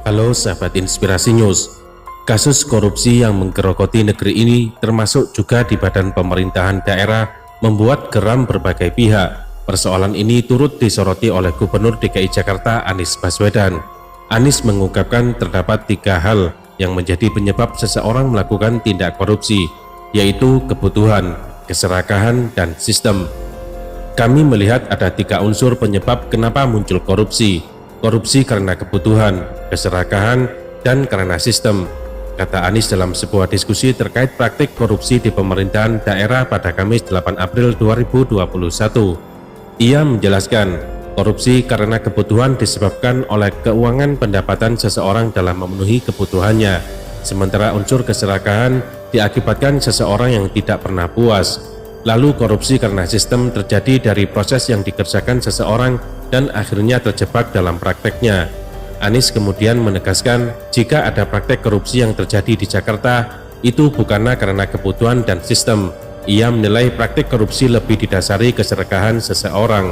Halo sahabat Inspirasi News. Kasus korupsi yang menggerogoti negeri ini termasuk juga di badan pemerintahan daerah membuat geram berbagai pihak. Persoalan ini turut disoroti oleh Gubernur DKI Jakarta Anies Baswedan. Anies mengungkapkan terdapat 3 hal yang menjadi penyebab seseorang melakukan tindak korupsi, yaitu kebutuhan, keserakahan, dan sistem. Kami melihat ada 3 unsur penyebab kenapa muncul korupsi. Korupsi karena kebutuhan, keserakahan, dan karena sistem, kata Anies dalam sebuah diskusi terkait praktik korupsi di pemerintahan daerah pada Kamis 8 April 2021. Ia menjelaskan, korupsi karena kebutuhan disebabkan oleh keuangan pendapatan seseorang dalam memenuhi kebutuhannya, sementara unsur keserakahan diakibatkan seseorang yang tidak pernah puas. Lalu korupsi karena sistem terjadi dari proses yang dikerjakan seseorang dan akhirnya terjebak dalam prakteknya. Anies kemudian menegaskan, jika ada praktek korupsi yang terjadi di Jakarta, itu bukanlah karena kebutuhan dan sistem. Ia menilai praktek korupsi lebih didasari keserakahan seseorang,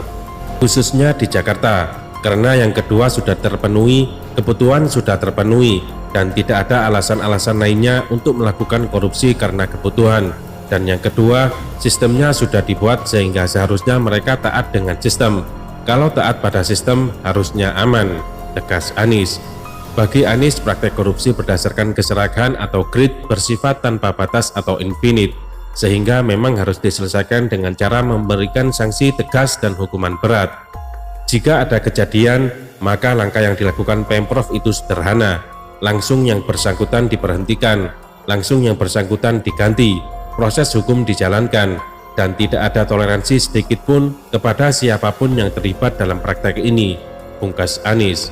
khususnya di Jakarta, karena yang kedua sudah terpenuhi, kebutuhan sudah terpenuhi, dan tidak ada alasan-alasan lainnya untuk melakukan korupsi karena kebutuhan. Dan yang kedua, sistemnya sudah dibuat sehingga seharusnya mereka taat dengan sistem. Kalau taat pada sistem, harusnya aman, tegas Anies. Bagi Anies, praktek korupsi berdasarkan keserakahan atau greed bersifat tanpa batas atau infinite, sehingga memang harus diselesaikan dengan cara memberikan sanksi tegas dan hukuman berat. Jika ada kejadian, maka langkah yang dilakukan Pemprov itu sederhana. Langsung yang bersangkutan diberhentikan, langsung yang bersangkutan diganti, proses hukum dijalankan, dan tidak ada toleransi sedikit pun kepada siapapun yang terlibat dalam praktek ini, pungkas Anies.